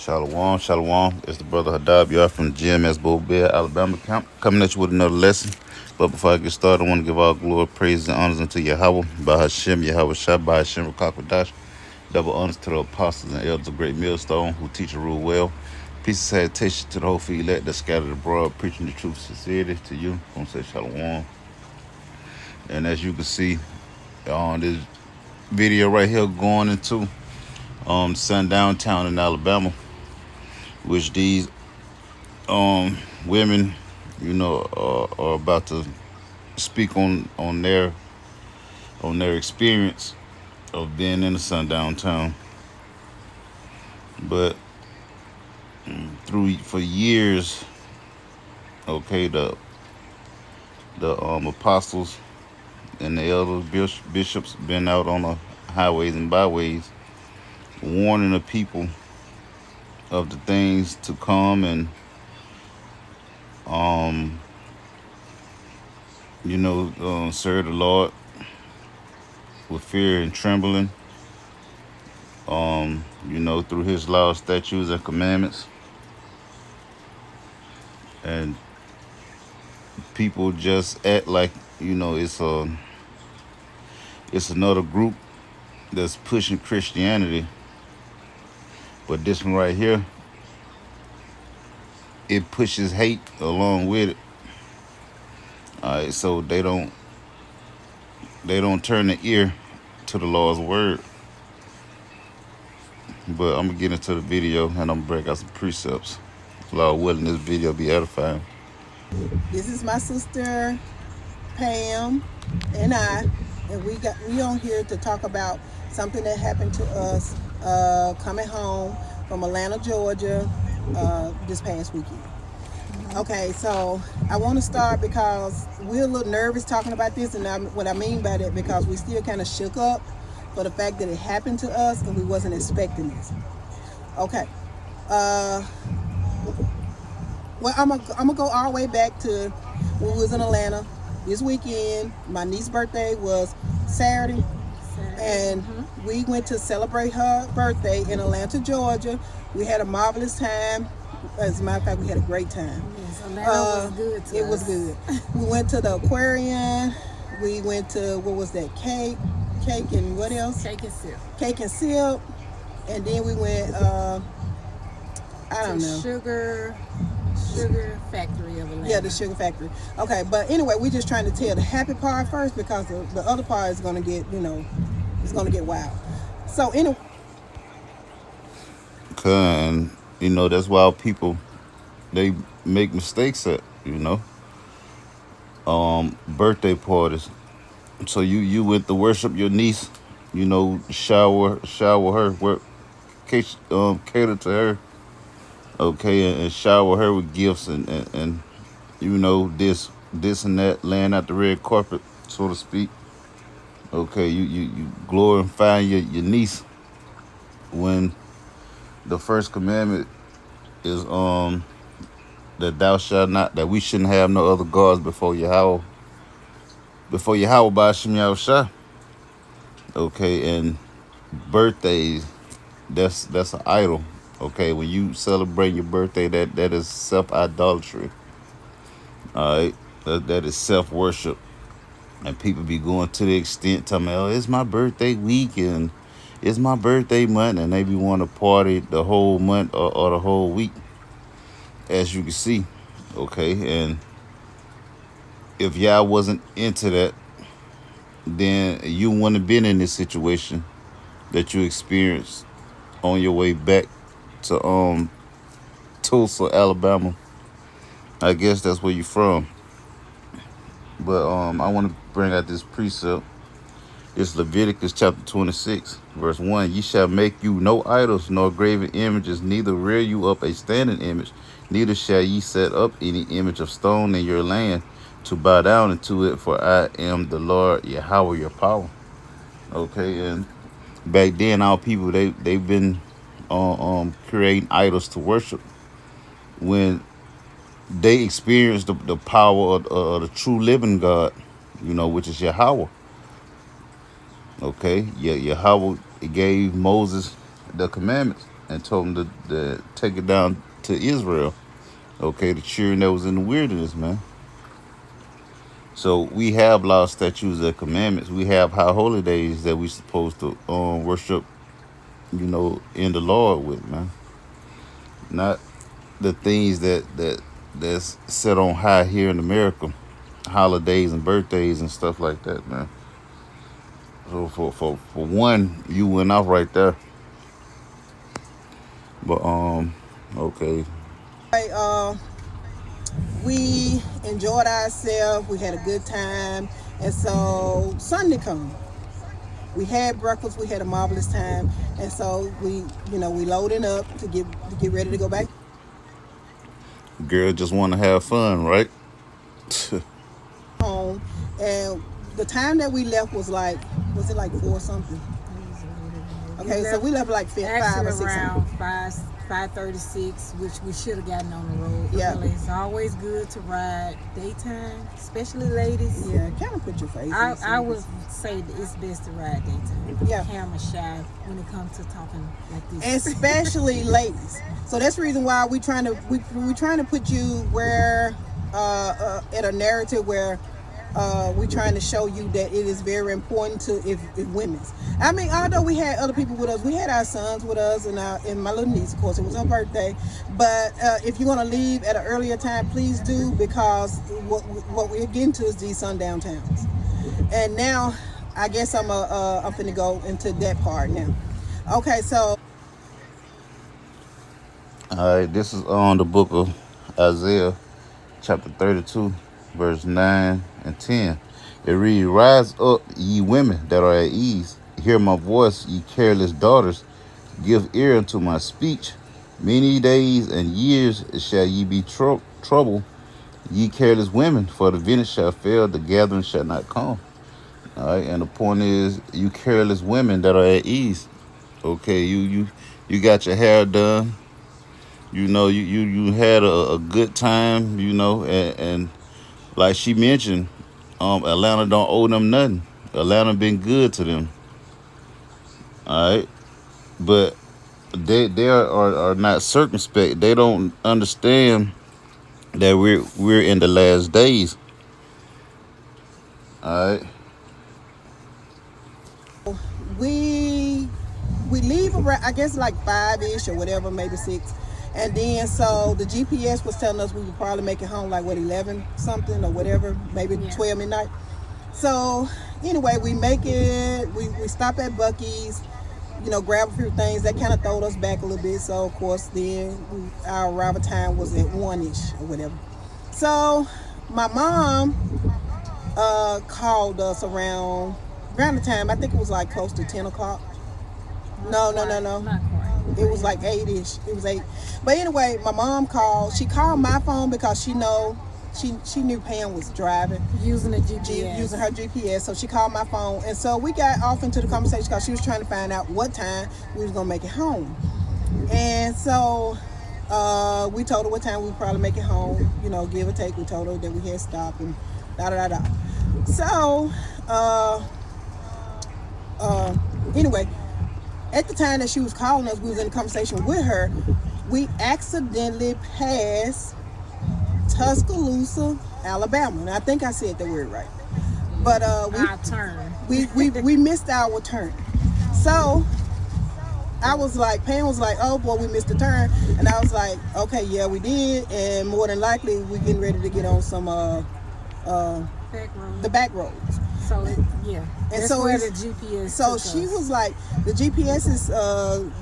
Shalom, shalom. It's the brother Hadab. Y'all from GMS Bull Bear, Alabama camp. Coming at you with another lesson. But before I get started, I want to give all glory, praise, and honors unto Yahweh, by Hashem, Yahweh Shah, by Hashem, Rakakwadash. Double honors to the apostles and elders of Great Millstone who teach and rule well. Peace and salutation to the whole field elect that scattered abroad, preaching the truth, sincerity to you. I'm going to say shalom. And as you can see on this video right here going into sundown town in Alabama, which these women, are about to speak on their experience of being in the sundown town. But for years, okay, the apostles and the elders, bishops, been out on the highways and byways, warning the people of the things to come, and serve the Lord with fear and trembling, through his laws, statutes, and commandments. And people just act like, it's another group that's pushing Christianity. But this one right here, it pushes hate along with it. All right, so they don't turn the ear to the Lord's word. But I'm gonna get into the video and I'm gonna break out some precepts. Lord willing, this video be edifying. This is my sister Pam and we on here to talk about something that happened to us coming home from Atlanta, Georgia, this past weekend. Okay, so I want to start because we're a little nervous talking about this, and what I mean by that, because we still kind of shook up for the fact that it happened to us and we wasn't expecting this. Okay, well, I'm gonna go all the way back to when we was in Atlanta this weekend. My niece's birthday was Saturday. And we went to celebrate her birthday in Atlanta, Georgia. We had a marvelous time. As a matter of fact, we had a great time. Yes, Atlanta was good to us. It was good. We went to the aquarium. We went to, what was that, cake and what else? Cake and sip. Cake and sip. And then we went, I don't know. Sugar factory of Atlanta. Yeah, the sugar factory. Okay, but anyway, we're just trying to tell the happy part first, because the other part is going to get, it's going to get wild. So anyway. And, that's why people, they make mistakes at, birthday parties. So you went to worship your niece, shower her, cater to her, okay, and shower her with gifts and this and that, laying out the red carpet, so to speak. Okay, you glorifying your niece when the first commandment is that thou shalt not, that we shouldn't have no other gods before Yahweh by Hashem Yahushua. Okay, and birthdays, that's an idol. Okay, when you celebrate your birthday, that is self-idolatry. All right, that is self-worship. And people be going to the extent telling me, oh, it's my birthday week and it's my birthday month, and they be want to party the whole month or the whole week, as you can see. Okay, and if y'all wasn't into that, then you wouldn't have been in this situation that you experienced on your way back to Tulsa, Alabama. I guess that's where you're from. But I want to bring out this precept. It's Leviticus chapter 26, verse 1. Ye shall make you no idols, nor graven images, neither rear you up a standing image, neither shall ye set up any image of stone in your land to bow down into it, for I am the Lord Yahweh your power. Okay, and back then our people, they've been creating idols to worship when they experienced the power of the true living God, which is Yahweh. Okay, Yahweh gave Moses the commandments and told them to take it down to Israel. Okay, the children that was in the wilderness, man. So we have law, statutes, and commandments. We have high holy days that we supposed to worship, in the Lord with, man. Not the things that's set on high here in America, holidays and birthdays and stuff like that, man. So for one, you went off right there. But okay. Hey, we enjoyed ourselves. We had a good time, and so Sunday come. We had breakfast. We had a marvelous time, and so we loading up to get ready to go back Girl just want to have fun, right? home. And the time that we left was it like 4 something? Okay, so we left like 5 Actually or 6 around something. 5:36, which we should have gotten on the road. Yeah. Really, it's always good to ride daytime, especially ladies. Yeah, kind of put your face. I would say that it's best to ride daytime. Yeah. Camera shy when it comes to talking like this. Especially ladies. So that's the reason why we're trying to put you where at a narrative where we're trying to show you that it is very important to if women's. I mean, although we had other people with us, we had our sons with us and my little niece, of course, it was her birthday. But if you're gonna leave at an earlier time, please do, because what we're getting to is these sundown towns. And now, I guess I'm finna go into that part now. Okay, so. All right, this is on the book of Isaiah, chapter 32, verse 9 and 10. It reads, "Rise up, ye women that are at ease. Hear my voice, ye careless daughters. Give ear unto my speech. Many days and years shall ye be troubled, ye careless women, for the vintage shall fail, the gathering shall not come." All right, and the point is, you careless women that are at ease. Okay, you got your hair done. You had a good time. And like she mentioned, Atlanta don't owe them nothing. Atlanta been good to them. All right, but they are not circumspect. They don't understand that we're in the last days. All right. We leave around, I guess, like 5-ish or whatever, maybe 6. And then so the GPS was telling us we would probably make it home like 11 something or whatever, maybe 12 midnight. So anyway, we make it. We stop at Buc-ee's, grab a few things. That kind of throwed us back a little bit. So of course then our arrival time was at 1-ish or whatever. So my mom called us around the time, I think it was like close to 10 o'clock. No. Not quite. It was like 8-ish. It was 8. But anyway, my mom called. She called my phone because she knew Pam was driving. Using a GPS. Using her GPS. So she called my phone. And so we got off into the conversation because she was trying to find out what time we was going to make it home. And so we told her what time we would probably make it home, give or take. We told her that we had stopped and da-da-da-da. So, anyway, at the time that she was calling us, we was in a conversation with her. We accidentally passed Tuscaloosa, Alabama. And I think I said the word right. But Our turn. we missed our turn. So Pam was like, "Oh boy, we missed the turn." And I was like, "Okay, yeah, we did. And more than likely, we're getting ready to get on some Back road. the back roads." So and that's so where the GPS. So took she us. was like, "The GPS is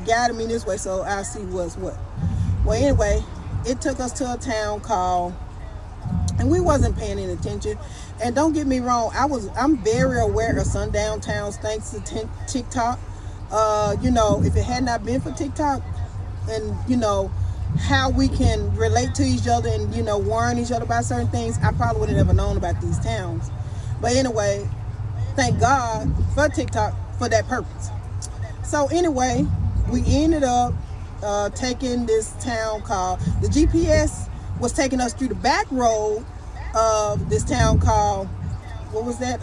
guiding me this way, so I'll see what's what." Well, anyway, it took us to a town called, and we wasn't paying any attention. And don't get me wrong, I'm very aware of sundown towns thanks to TikTok. If it had not been for TikTok, and how we can relate to each other and warn each other about certain things, I probably would have never known about these towns. But anyway, thank God for TikTok for that purpose. So anyway, we ended up taking this town called, the GPS was taking us through the back road of this town called, what was that?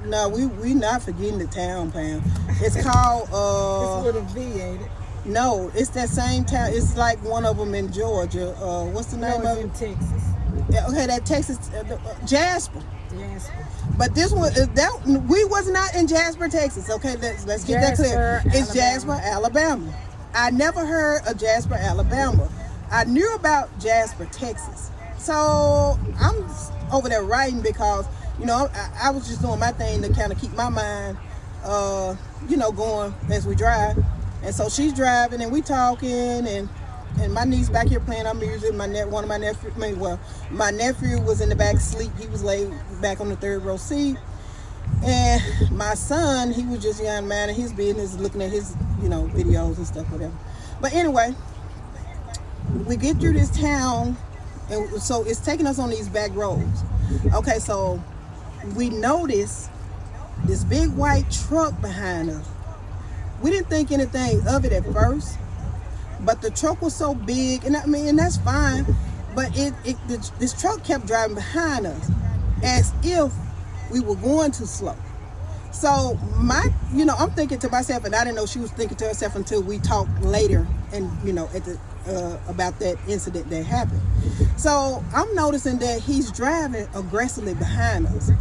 No, we not forgetting the town, Pam. It's called It's with a V, ain't it? no, it's that same town. It's like one of them in Georgia. What's the name No, of it's it? in Texas. Yeah, okay, that Texas Jasper. Jasper. But this one, that we was not in Jasper, Texas. Okay, let's get that clear. Jasper, It's Jasper, Alabama. I never heard of Jasper, Alabama. I knew about Jasper, Texas. So I'm over there writing because I was just doing my thing to kind of keep my mind, going as we drive. And so she's driving and we talking and my niece back here playing our music. My nephew was in the back asleep. He was laid back on the third row seat. And my son, he was just a young man in his business, looking at his, videos and stuff, whatever. But anyway, we get through this town, and so it's taking us on these back roads. Okay, so we notice this big white truck behind us. We didn't think anything of it at first, but the truck was so big, and that's fine. But this truck kept driving behind us, as if we were going too slow. So I'm thinking to myself, and I didn't know she was thinking to herself until we talked later, and at the about that incident that happened. So I'm noticing that he's driving aggressively behind us,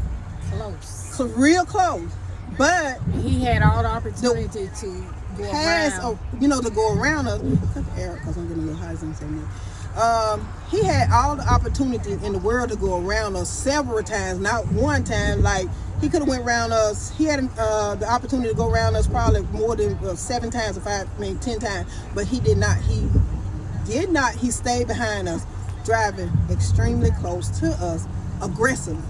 real close. But he had all the opportunity to go around. To go around us. Because I'm getting a little high, so I'm saying that. He had all the opportunity in the world to go around us several times, not one time. Like, he could have went around us. He had the opportunity to go around us probably more than 7 times, 10 times. But he did not. He stayed behind us, driving extremely close to us, aggressively.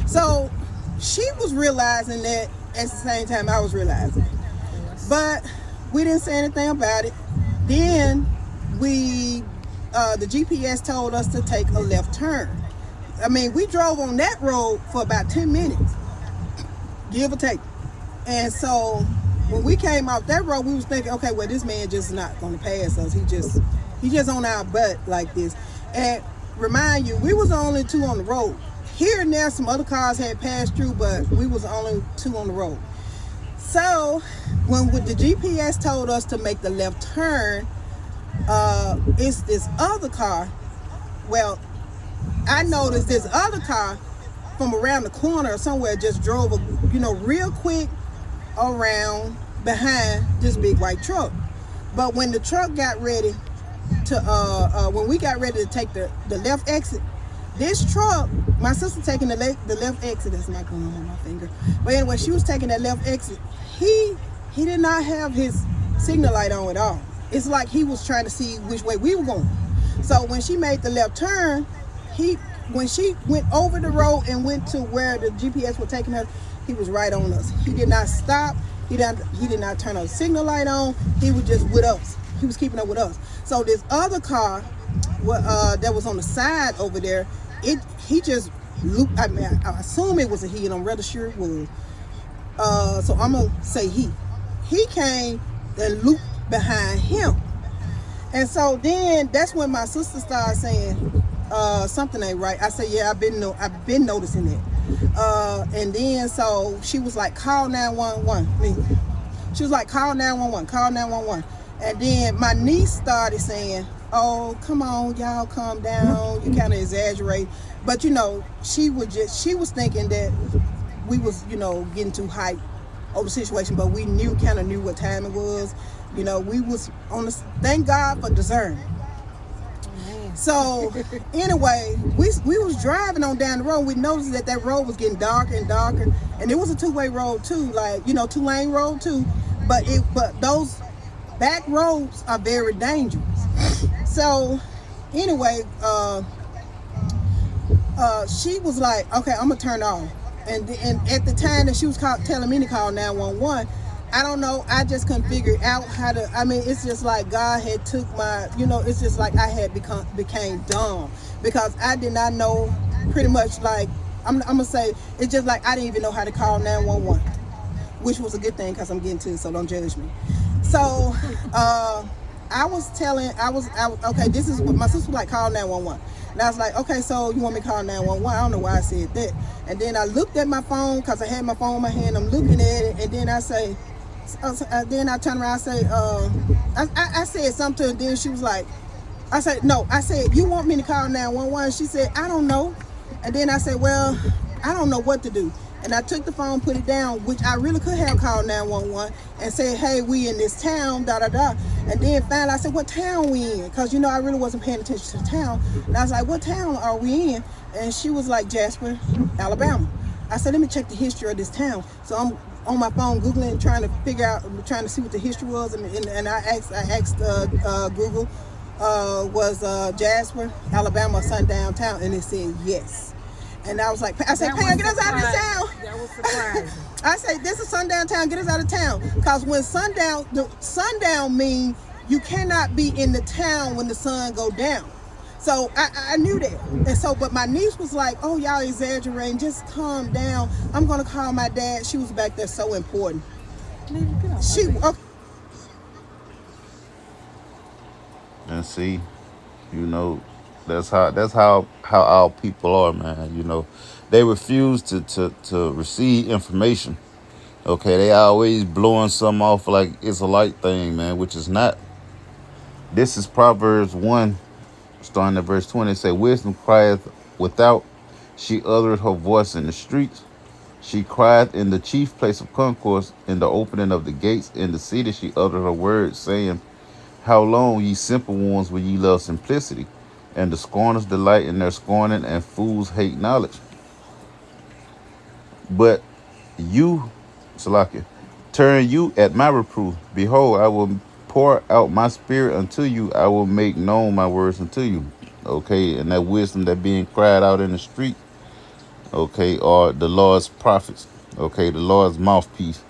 So she was realizing that at the same time I was realizing. But we didn't say anything about it. Then the GPS told us to take a left turn. We drove on that road for about 10 minutes, give or take. And so when we came off that road, we was thinking, okay, well, this man just not going to pass us. He just on our butt like this. And remind you, we was the only 2 on the road. Here and there, some other cars had passed through, but we was the only 2 on the road. So when the GPS told us to make the left turn, it's this other car. Well, I noticed this other car from around the corner or somewhere just drove real quick around behind this big white truck. But when the truck got ready to when we got ready to take the left exit, this truck, my sister taking the left exit. That's not going on my finger. But anyway, she was taking that left exit. He did not have his signal light on at all. It's like he was trying to see which way we were going. So when she made the left turn, when she went over the road and went to where the GPS was taking her, he was right on us. He did not stop. He did not turn a signal light on. He was just with us. He was keeping up with us. So this other car that was on the side over there, he just looped. I assume it was a he, and I'm rather sure it was. So I'm gonna say he came and looped behind him. And so then that's when my sister started saying something ain't right. I said, yeah, I've been noticing it. And then so she was like, call 911. She was like, call 911, call 911. And then my niece started saying, oh, come on, y'all, calm down. You kind of exaggerate. But she was thinking that we was, getting too hyped over the situation, but we kind of knew what time it was. We was on the, thank God for discernment. So anyway, we was driving on down the road. We noticed that road was getting darker and darker, and it was a 2-way road too, like 2-lane road too. But those back roads are very dangerous. So anyway, she was like, okay, I'm gonna turn off. And at the time that she was telling me to call 911, I don't know, I just couldn't figure out how to. It's just like God had took my, it's just like I had became dumb, because I did not know, pretty much, like, I'm gonna say, it's just like I didn't even know how to call 911, which was a good thing, because I'm getting to it, so don't judge me. So okay, this is what my sister was like, call 911. And I was like, okay, so you want me to call 911? I don't know why I said that. And then I looked at my phone because I had my phone in my hand. I'm looking at it, and then I say, then I turn around and say, I said something to her, and then she was like, I said, no, I said, you want me to call 911? She said, I don't know. And then I said, well, I don't know what to do. And I took the phone, put it down, which I really could have called 911 and said, hey, we in this town, da da da. And then finally I said, what town we in? Because, I really wasn't paying attention to the town. And I was like, what town are we in? And she was like, Jasper, Alabama. I said, let me check the history of this town. So I'm on my phone Googling, trying to figure out, trying to see what the history was. And I asked Google, was Jasper, Alabama, a sundown town? And it said yes. And I was like, I said, Pam, get us out of this town. That was surprising. I said, this is sundown town, get us out of town. Because when sundown means you cannot be in the town when the sun go down. So I knew that. And so, but my niece was like, oh, y'all exaggerating, just calm down. I'm going to call my dad. She was back there so important. Okay. And see, that's how our people are, man. They refuse to receive information. Okay, they always blowing something off like it's a light thing, man, which is not. This is Proverbs 1, starting at verse 20. It say, wisdom crieth without, she uttereth her voice in the streets. She crieth in the chief place of concourse, in the opening of the gates, in the city she uttered her words, saying, how long, ye simple ones, will ye love simplicity? And the scorners delight in their scorning, and fools hate knowledge. But you, Salakia, turn you at my reproof. Behold, I will pour out my spirit unto you. I will make known my words unto you. Okay, and that wisdom that being cried out in the street, okay, are the Lord's prophets. Okay, the Lord's mouthpiece,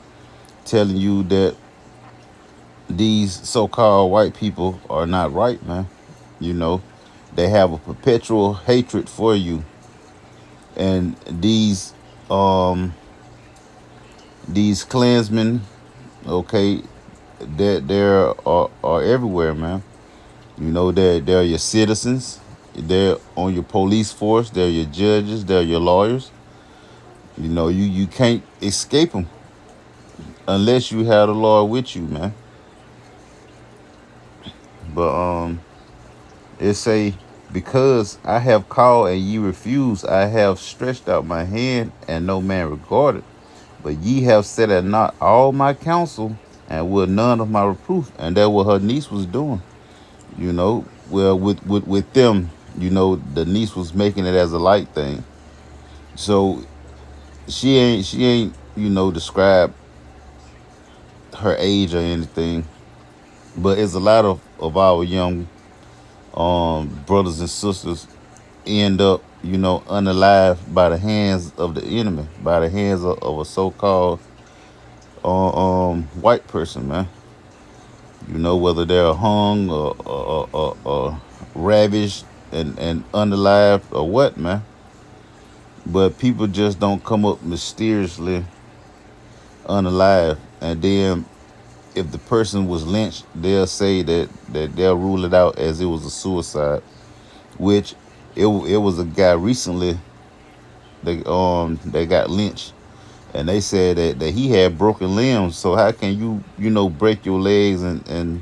telling you that these so-called white people are not right, man. They have a perpetual hatred for you. And these Klansmen, okay, are everywhere, man. They're your citizens. They're on your police force. They're your judges. They're your lawyers. You can't escape them unless you have the Lord with you, man. But it say, because I have called and ye refuse, I have stretched out my hand and no man regarded. But ye have set at naught all my counsel and will none of my reproof. And that what her niece was doing. Well, with them, the niece was making it as a light thing. So she ain't describe her age or anything. But it's a lot of our young brothers and sisters end up, unalived by the hands of the enemy, by the hands of a so-called white person, man. Whether they're hung or ravished and unalived or what, man. But people just don't come up mysteriously unalive. And then if the person was lynched, they'll say that they'll rule it out as it was a suicide, which it was a guy recently that got lynched, and they said that he had broken limbs. So how can you break your legs and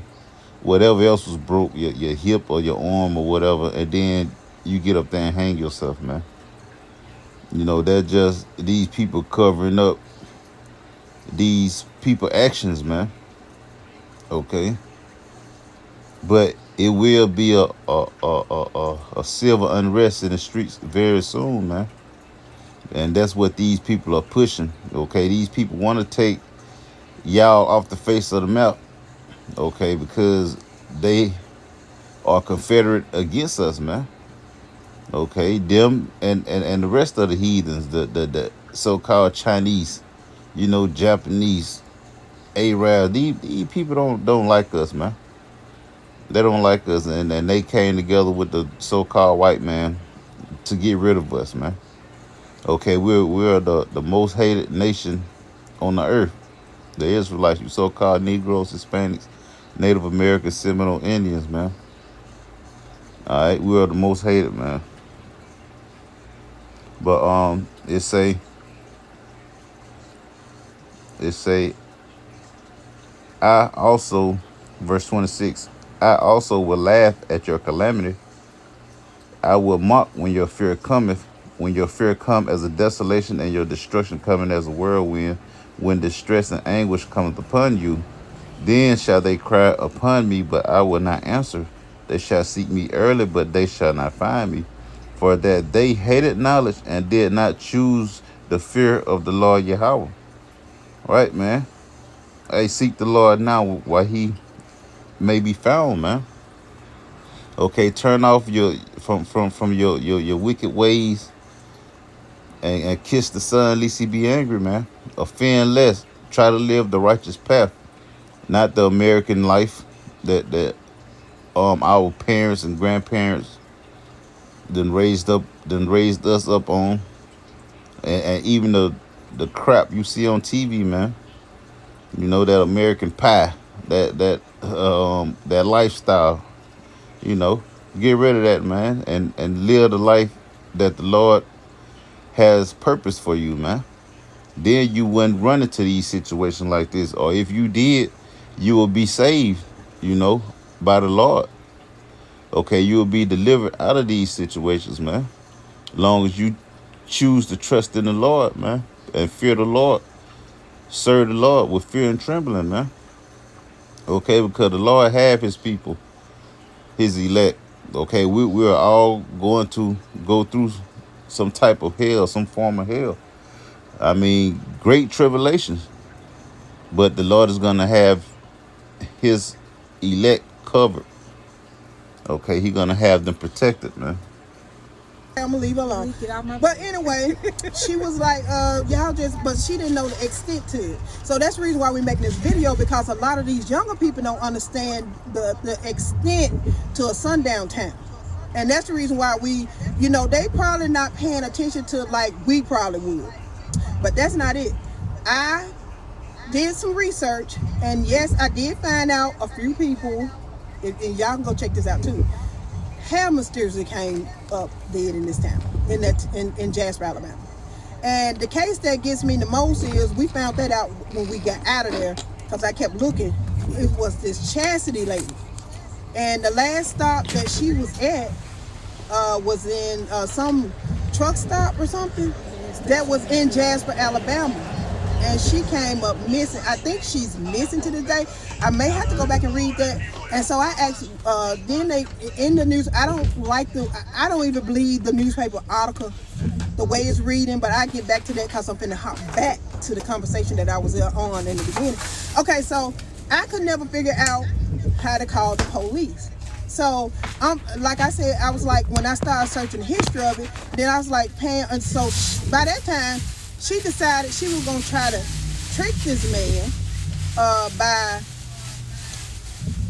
whatever else was broke, your hip or your arm or whatever, and then you get up there and hang yourself, man? They're just these people covering up these people actions, man. Okay, but it will be a civil unrest in the streets very soon, man. And that's what these people are pushing. Okay, these people want to take y'all off the face of the map. Okay, because they are Confederate against us, man. Okay, them and the rest of the heathens, the so-called Chinese, Japanese, Arab. These people don't like us, man. They don't like us, and they came together with the so-called white man to get rid of us, man. Okay, we're the most hated nation on the earth. The Israelites, you so-called Negroes, Hispanics, Native American Seminole Indians, man. All right, we are the most hated, man. But it say I also, verse 26, I also will laugh at your calamity. I will mock when your fear cometh, when your fear come as a desolation and your destruction coming as a whirlwind, when distress and anguish cometh upon you. Then shall they cry upon me, but I will not answer. They shall seek me early, but they shall not find me. For that they hated knowledge and did not choose the fear of the Lord Yahweh. Right, man? Hey, seek the Lord now while he may be found, man. Okay, turn off your from your wicked ways and kiss the Son, lest he be angry, man. Offend less. Try to live the righteous path, not the American life that our parents and grandparents then raised us up on, and even the crap you see on TV, man. You know, that American pie, that lifestyle. You know, get rid of that, man, and live the life that the Lord has purpose for you, man. Then you wouldn't run into these situations like this, or if you did, you will be saved, you know, by the Lord. Okay, you will be delivered out of these situations, man. As long as you choose to trust in the Lord, man, and fear the Lord, serve the Lord with fear and trembling, man. Okay, because the Lord have his people, his elect. Okay, we are all going to go through some type of hell, some form of hell. I mean, great tribulations. But the Lord is going to have his elect covered. Okay, he's going to have them protected, man. I'm gonna leave her alone. Get out my But anyway, she was like, y'all just, but she didn't know the extent to it. So that's the reason why we're making this video, because a lot of these younger people don't understand the extent to a sundown town. And that's the reason why we, you know, they probably not paying attention to like we probably would. But that's not it. I did some research, and yes, I did find out a few people, and y'all can go check this out too, have mysteriously came up dead in this town, in Jasper, Alabama. And the case that gets me the most is we found that out when we got out of there, because I kept looking. It was this Chastity lady, and the last stop that she was at was in some truck stop or something that was in Jasper, Alabama. And she came up missing. I think she's missing to this day. I may have to go back and read that. And so I asked, then they, in the news, I don't even believe the newspaper article, the way it's reading, but I get back to that because I'm finna hop back to the conversation that I was on in the beginning. Okay, so I could never figure out how to call the police. So, like I said, I was like, when I started searching the history of it, then I was like paying, and so by that time, she decided she was gonna try to trick this man by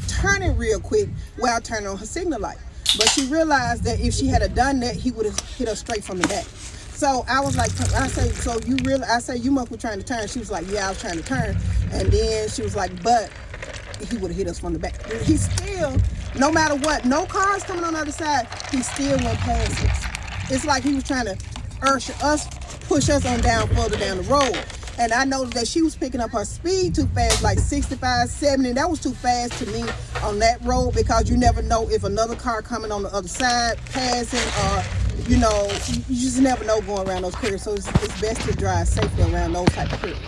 turning real quick while turning on her signal light. But she realized that if she had done that, he would have hit her straight from the back. So I was like, I say, you must be trying to turn. She was like, yeah, I was trying to turn. And then she was like, but he would have hit us from the back. He still, no matter what, no cars coming on the other side, he still went past us. It's like he was trying to push us on further down the road. And I noticed that she was picking up her speed too fast, like 65, 70. That was too fast to me on that road, because you never know if another car coming on the other side passing, or, you know, you just never know going around those curves. So it's best to drive safely around those type of curves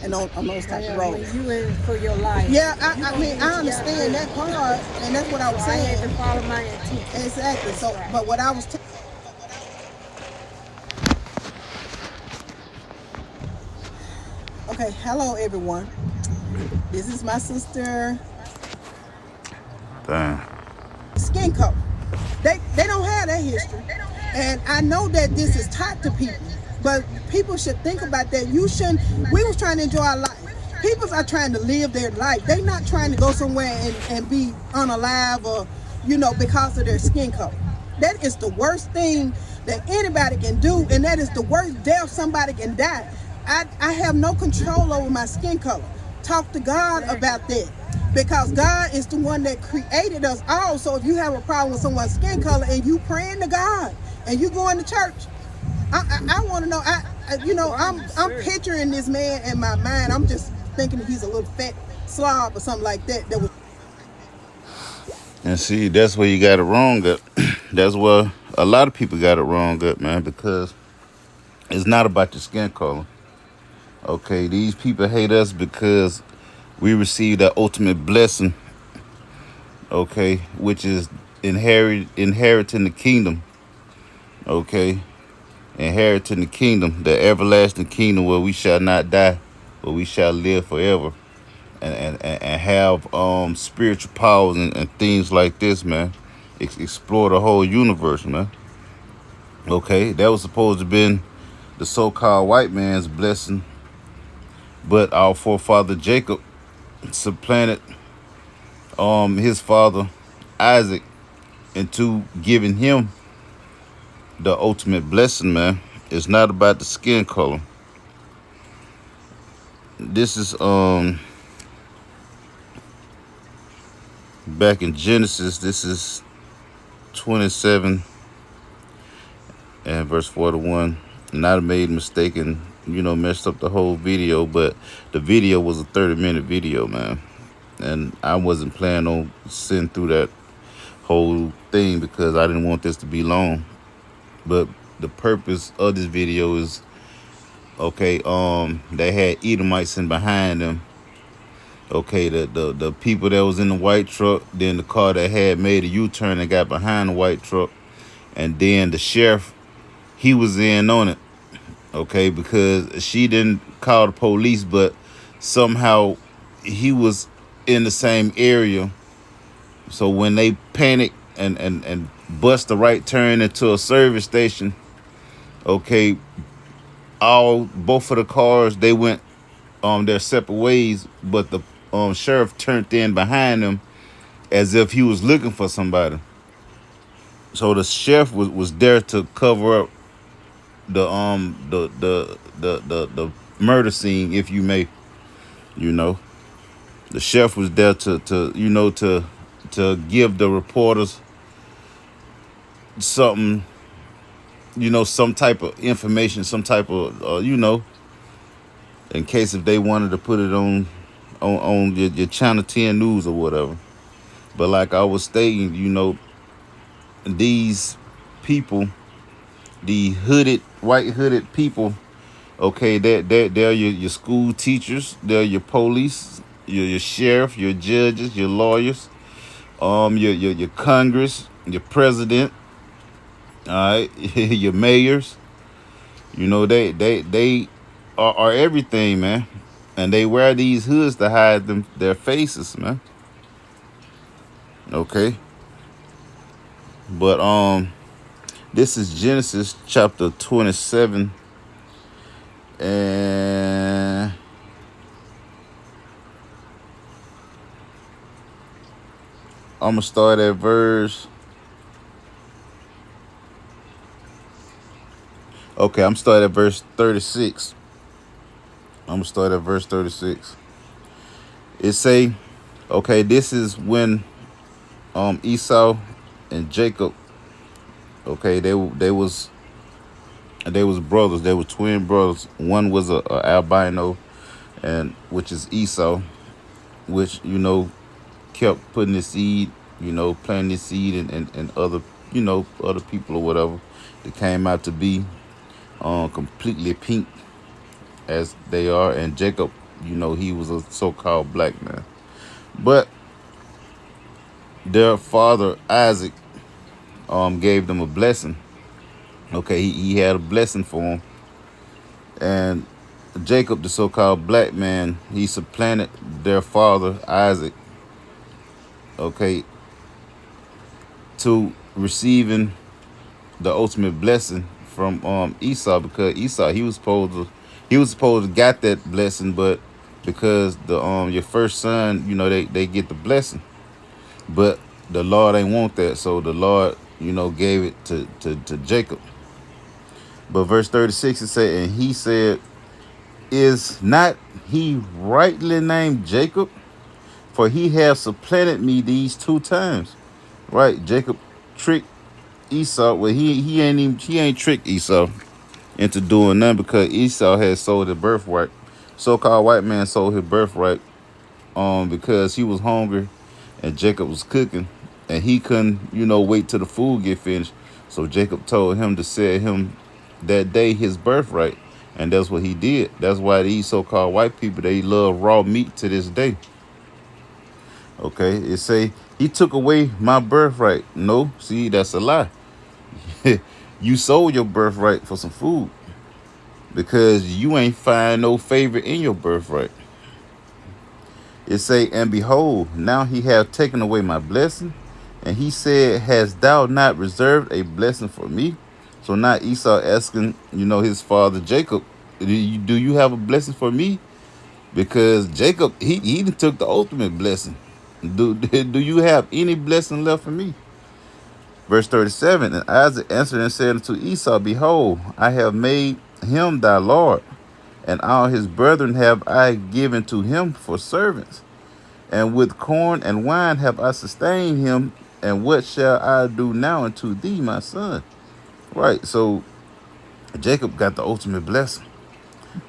and on those type of roads. When you in for your life. Yeah, I mean, I understand that part, and that's what I was saying. I had to follow my intent. Exactly. So, but what I was okay, hello everyone. This is my sister. Damn. Skin color. They don't have that history. And I know that this is taught to people, but people should think about that. You shouldn't. We was trying to enjoy our life. People are trying to live their life. They're not trying to go somewhere and be unalive, or, you know, because of their skin color. That is the worst thing that anybody can do, and that is the worst death somebody can die. I have no control over my skin color. Talk to God about that. because God is the one that created us all. So if you have a problem with someone's skin color and you praying to God and you going to church, I want to know. I'm picturing this man in my mind. I'm just thinking he's a little fat slob or something like that. That was. And see, that's where you got it wrong at. That's where a lot of people got it wrong at, man, because it's not about your skin color. Okay, these people hate us because we received the ultimate blessing, okay, which is inheriting the kingdom, okay, inheriting the kingdom, the everlasting kingdom where we shall not die, but we shall live forever, and have spiritual powers and things like this, man. Explore the whole universe, man. Okay, that was supposed to have been the so-called white man's blessing, but our forefather Jacob supplanted his father Isaac into giving him the ultimate blessing, man. It's not about the skin color. This is back in Genesis. This is 27 and verse 41. And I made a mistake and messed up the whole video, but the video was a 30-minute video, man. And I wasn't planning on sitting through that whole thing because I didn't want this to be long. But the purpose of this video is, okay, they had Edomites in behind them. Okay, the people that was in the white truck, then the car that had made a U-turn and got behind the white truck, and then the sheriff, he was in on it. Okay, because she didn't call the police, but somehow he was in the same area. So when they panicked and bust the right turn into a service station, okay, both of the cars, they went their separate ways, but the sheriff turned in behind them as if he was looking for somebody. So the sheriff was there to cover up the murder scene, if you may. The sheriff was there to give the reporters something, some type of information, some type of in case if they wanted to put it on your Channel 10 news or whatever. But like I was stating, these people, the white hooded people, okay, they're your school teachers, they're your police, your sheriff, your judges, your lawyers, your Congress, your president, all right, your mayors. They are everything, man. And they wear these hoods to hide their faces, man. Okay. But this is Genesis chapter 27. And I'm gonna start at verse. Okay, I'm starting at verse 36. It say, okay, this is when Esau and Jacob, okay, they was brothers. They were twin brothers. One was a albino, and which is Esau, which kept putting his seed, planting his seed and other other people or whatever. They came out to be completely pink as they are, and Jacob, he was a so-called black man. But their father Isaac gave them a blessing. Okay, he had a blessing for them. And Jacob, the so-called black man, he supplanted their father Isaac, okay, to receiving the ultimate blessing from Esau, because Esau, he was supposed to got that blessing, but because the your first son, they get the blessing, but the Lord ain't want that, so the Lord gave it to Jacob. But verse 36, it said, and he said, is not he rightly named Jacob? For he has supplanted me these 2 times. Right? Jacob tricked Esau. Well, he ain't tricked Esau into doing nothing because Esau had sold his birthright. So-called white man sold his birthright because he was hungry and Jacob was cooking and he couldn't, wait till the food get finished. So Jacob told him to sell him that day his birthright. And that's what he did. That's why these so-called white people, they love raw meat to this day. Okay, it say he took away my birthright. No, see, that's a lie. You sold your birthright for some food because you ain't find no favor in your birthright. It say, and behold, now he have taken away my blessing. And he said, hast thou not reserved a blessing for me? So now Esau asking, his father Jacob, do you have a blessing for me? Because Jacob, he took the ultimate blessing. Do you have any blessing left for me? Verse 37, and Isaac answered and said unto Esau, behold, I have made him thy lord, and all his brethren have I given to him for servants. And with corn and wine have I sustained him, and what shall I do now unto thee, my son? Right, so Jacob got the ultimate blessing.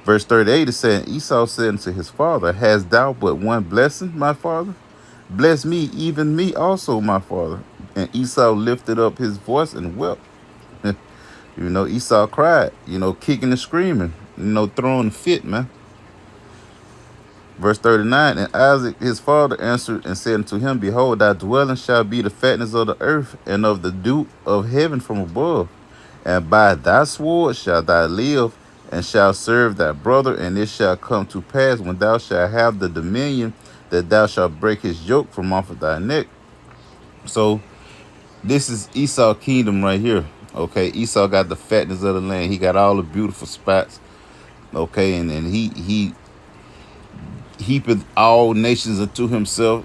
Verse 38 is saying, Esau said unto his father, hast thou but one blessing, my father? Bless me, even me also, my father. And Esau lifted up his voice and wept. Esau cried, kicking and screaming, throwing a fit, man. Verse 39, and Isaac his father answered and said unto him, behold, thy dwelling shall be the fatness of the earth and of the dew of heaven from above. And by thy sword shalt thou live, and shalt serve thy brother. And it shall come to pass, when thou shalt have the dominion, that thou shalt break his yoke from off of thy neck. So this is Esau's kingdom right here. Okay, Esau got the fatness of the land. He got all the beautiful spots. Okay, and he heapeth all nations unto himself.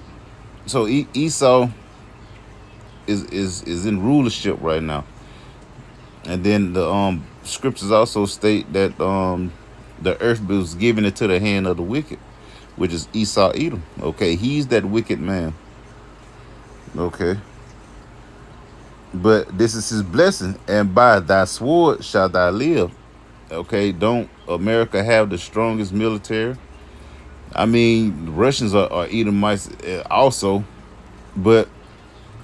So Esau is in rulership right now. And then the scriptures also state that the earth was given into the hand of the wicked, which is Esau Edom. Okay, he's that wicked man. Okay. But this is his blessing, and by thy sword shalt thou live. Okay, don't America have the strongest military? I mean, the Russians are Edomites also, but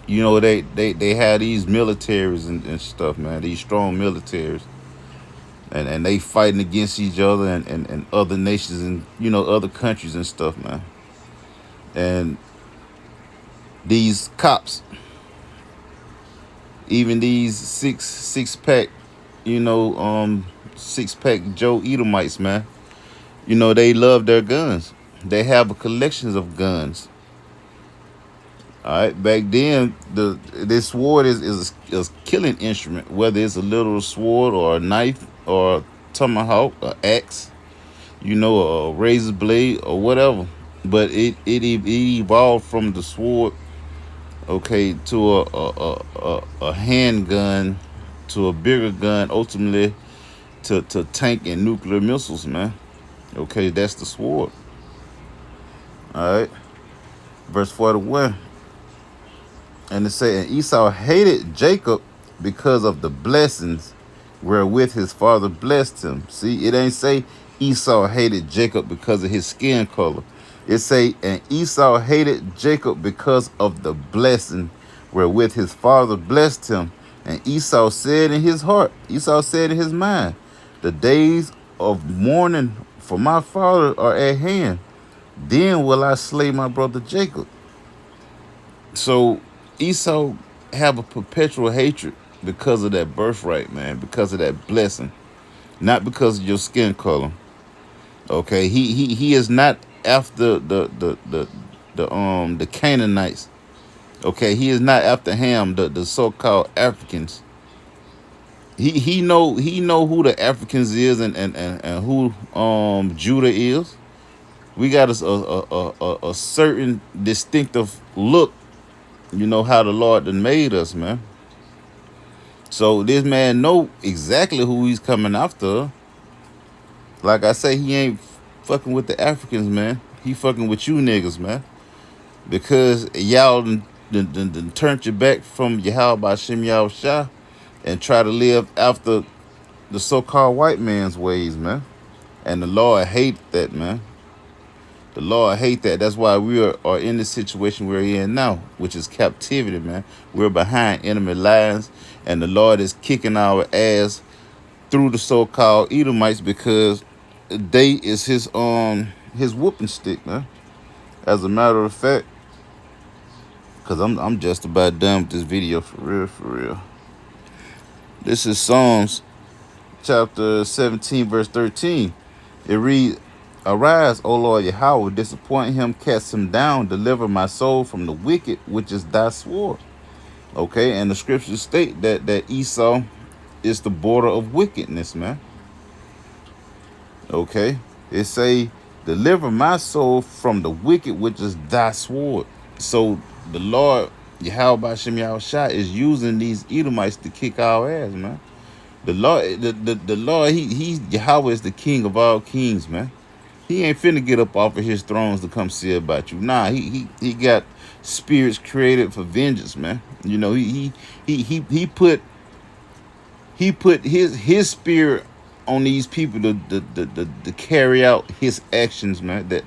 they have these militaries and stuff, man. These strong militaries, and they fighting against each other and other nations and other countries and stuff, man. And these cops, even these six pack, 6-pack Joe Edomites, man. They love their guns. They have a collection of guns. All right, back then, this sword is a killing instrument, whether it's a literal sword or a knife or a tomahawk, or axe, a razor blade or whatever. But it evolved from the sword, okay, to a handgun, to a bigger gun, ultimately to tank and nuclear missiles, man. Okay, that's the sword. All right, verse 41. And it say, and Esau hated Jacob because of the blessings wherewith his father blessed him. See, it ain't say Esau hated Jacob because of his skin color. It say, and Esau hated Jacob because of the blessing wherewith his father blessed him. And Esau said in his heart, Esau said in his mind, the days of mourning for my father are at hand. Then will I slay my brother Jacob. So Esau have a perpetual hatred because of that birthright, man, because of that blessing, not because of your skin color. Okay, he is not after the Canaanites. Okay, he is not after Ham, the so-called Africans. He know who the Africans is and who Judah is. We got a certain distinctive look. How the Lord done made us, man. So this man know exactly who he's coming after. Like I say, he ain't fucking with the Africans, man. He fucking with you niggas, man. because y'all done turned your back from Yahweh Bashim Yahushua and try to live after the so-called white man's ways, man. And the Lord hate that, man. The Lord hate that. That's why we are in the situation we're in now, which is captivity, man. We're behind enemy lines, and the Lord is kicking our ass through the so-called Edomites because they is his whooping stick, man. As a matter of fact, because I'm just about done with this video for real, for real. This is Psalms chapter 17, verse 13. It reads, "Arise, O Lord Yahweh, disappoint him, cast him down, deliver my soul from the wicked, which is thy sword." Okay, and the scriptures state that Esau is the border of wickedness, man. Okay, it say, "Deliver my soul from the wicked, which is thy sword." So the Lord Yahweh Bashim Yahushua is using these Edomites to kick our ass, man. The Lord, the Lord, he Yahweh is the King of all kings, man. He ain't finna get up off of his thrones to come see about you. Nah, he got spirits created for vengeance, man. You know, he put his spirit on these people to carry out his actions, man. That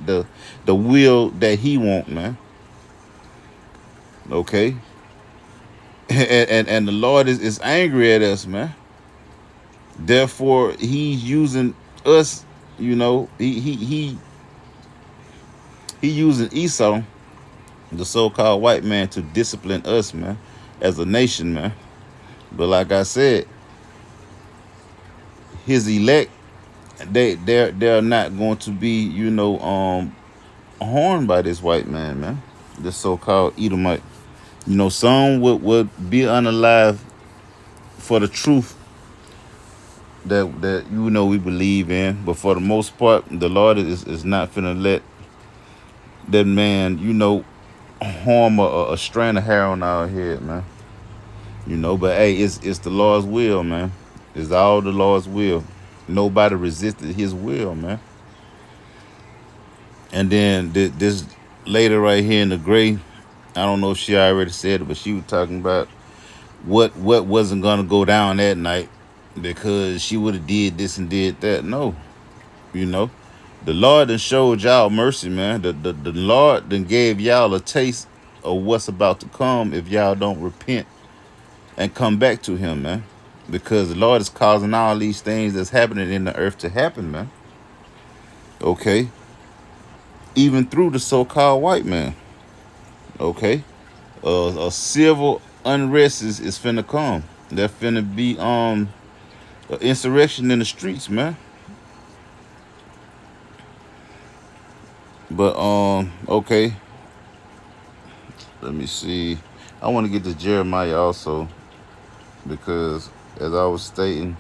the will that he want, man. Okay. And the Lord is angry at us, man. Therefore, he's using us, you know, he using Esau, the so-called white man, to discipline us, man, as a nation, man. But like I said, his elect, they're not going to be, you know, harmed by this white man, man. This so-called Edomite. You know, some would be unalive for the truth that you know we believe in, but for the most part, the Lord is not finna let that man, you know, harm a strand of hair on our head, man. You know, but hey, it's the Lord's will, man. It's all the Lord's will. Nobody resisted his will, man. And then this lady right here in the gray, I don't know if she already said it, but she was talking about what wasn't gonna go down that night because she would have did this and did that. No, you know, the Lord done showed y'all mercy, man. The Lord done gave y'all a taste of what's about to come if y'all don't repent and come back to him, man. Because the Lord is causing all these things that's happening in the earth to happen, man. Okay. Even through the so-called white man. Okay. A civil unrest is finna come. There finna be an insurrection in the streets, man. But okay. Let me see. I want to get to Jeremiah also, because as I was stating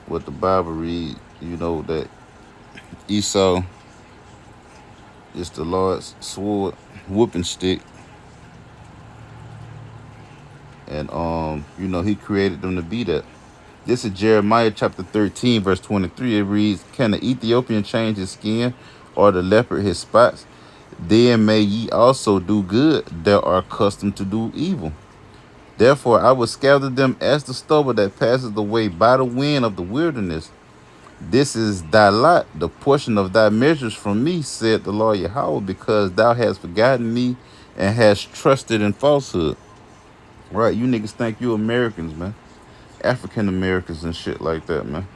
what the Bible read, you know, that Esau is the Lord's sword, whooping stick. And you know, he created them to be that. This is Jeremiah chapter 13, verse 23. It reads, "Can the Ethiopian change his skin, or the leopard his spots? Then may ye also do good that are accustomed to do evil. Therefore I will scatter them as the stubble that passes away by the wind of the wilderness. This is thy lot, the portion of thy measures from me, said the Lord Yahweh, because thou hast forgotten me and hast trusted in falsehood." Right, you niggas think you Americans, man. African Americans and shit like that, man.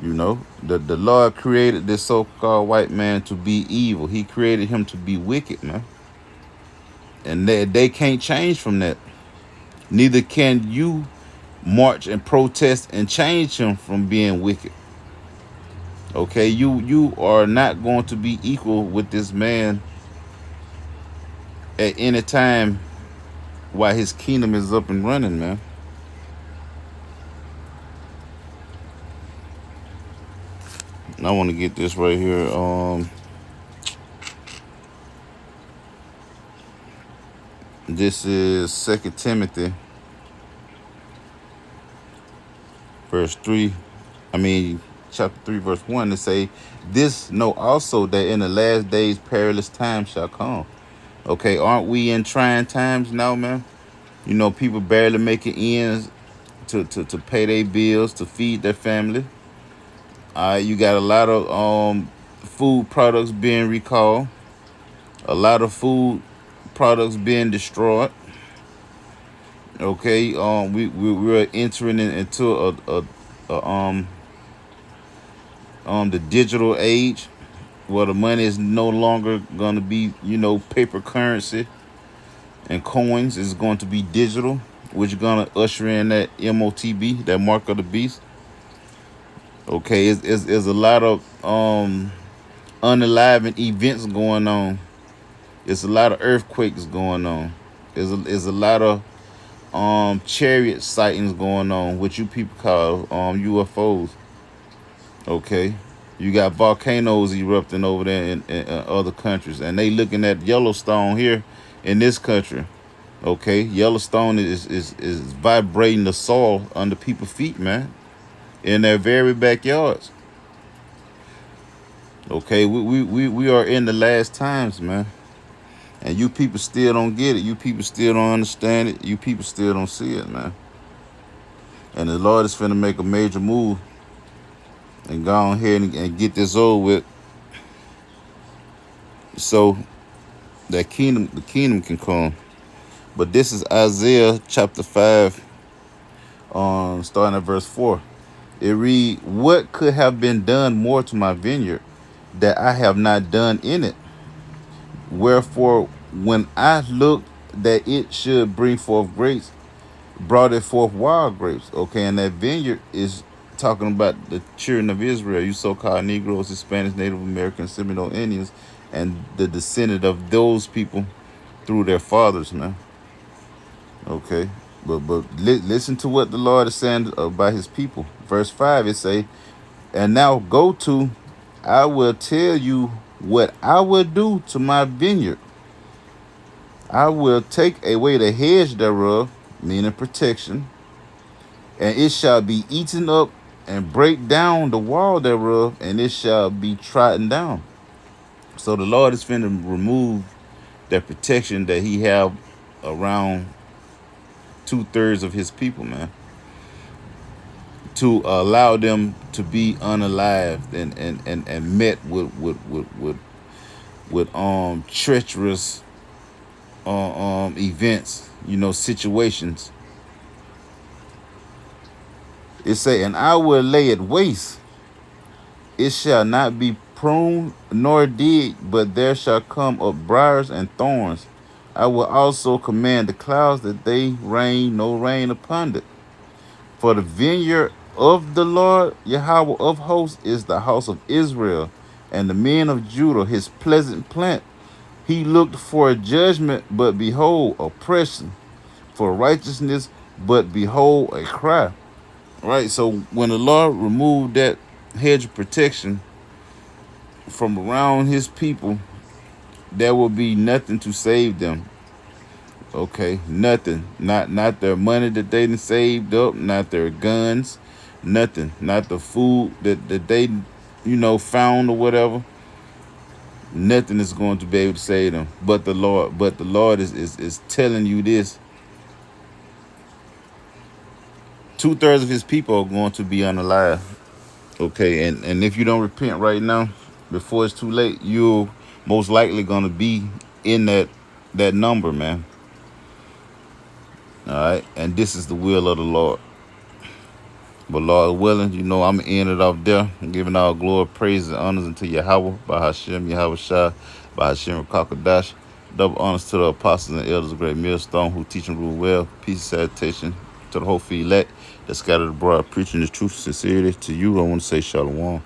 You know, the Lord created this so-called white man to be evil. He created him to be wicked, man. And they can't change from that. Neither can you march and protest and change him from being wicked. Okay, you are not going to be equal with this man at any time while his kingdom is up and running, man. And I want to get this right here. This is 2 Timothy, verse 3. chapter 3, verse 1, to say, this know also that in the last days perilous times shall come. Okay, aren't we in trying times now, man? You know, people barely making ends to pay their bills, to feed their family. You got a lot of food products being recalled, a lot of food products being destroyed. Okay, we're entering into the digital age, where the money is no longer gonna be, you know, paper currency and coins. Is going to be digital, which is gonna usher in that MOTB, that mark of the beast. Okay, it's a lot of unalive events going on. It's a lot of earthquakes going on. There's a lot of chariot sightings going on, which you people call UFOs. Okay, you got volcanoes erupting over there in other countries, and they looking at Yellowstone here in this country. Okay, Yellowstone is vibrating the soil under people's feet, man, in their very backyards. Okay, we are in the last times, man. And you people still don't get it. You people still don't understand it. You people still don't see it, man. And the Lord is finna make a major move and go on here and get this over with, so that the kingdom can come. But this is Isaiah chapter 5, starting at verse 4. It read, what could have been done more to my vineyard that I have not done in it? Wherefore, when I looked that it should bring forth grapes, brought it forth wild grapes. Okay, and that vineyard is talking about the children of Israel, you so-called Negroes, Hispanics, Native Americans, Seminole Indians, and the descendant of those people through their fathers, man. Okay, but listen to what the Lord is saying about his people. Verse 5, it say, and now go to, I will tell you what I will do to my vineyard. I will take away the hedge thereof, meaning protection, and it shall be eaten up, and break down the wall thereof, and it shall be trodden down. So the Lord is finna remove that protection that he have around 2/3 of his people, man, to allow them to be unalived and met with treacherous events, you know, situations. It say, and I will lay it waste. It shall not be pruned nor digged, but there shall come up briars and thorns. I will also command the clouds that they rain no rain upon it. For the vineyard of the Lord Yahweh of hosts is the house of Israel, and the men of Judah his pleasant plant. He looked for judgment, but behold, oppression, for righteousness, but behold, a cry. Right, so when the Lord removed that hedge of protection from around his people, there will be nothing to save them. Okay, nothing. Not their money that they done saved up, not their guns, nothing. Not the food that they, you know, found or whatever. Nothing is going to be able to save them but the Lord. But the Lord is telling you this. 2/3 of his people are going to be unalive. Okay, and if you don't repent right now, before it's too late, you're most likely going to be in that number, man. All right, and this is the will of the Lord. But Lord willing, you know, I'm going to end it off there. I'm giving all glory, praise, and honors unto Yahweh, by Hashem, Yahweh Shai, by Hashem, Kakadash. Double honors to the apostles and elders of Great Millstone who teach and rule well. Peace and salutation to the whole elect that scattered abroad, preaching the truth, sincerity. To you, I want to say shalom.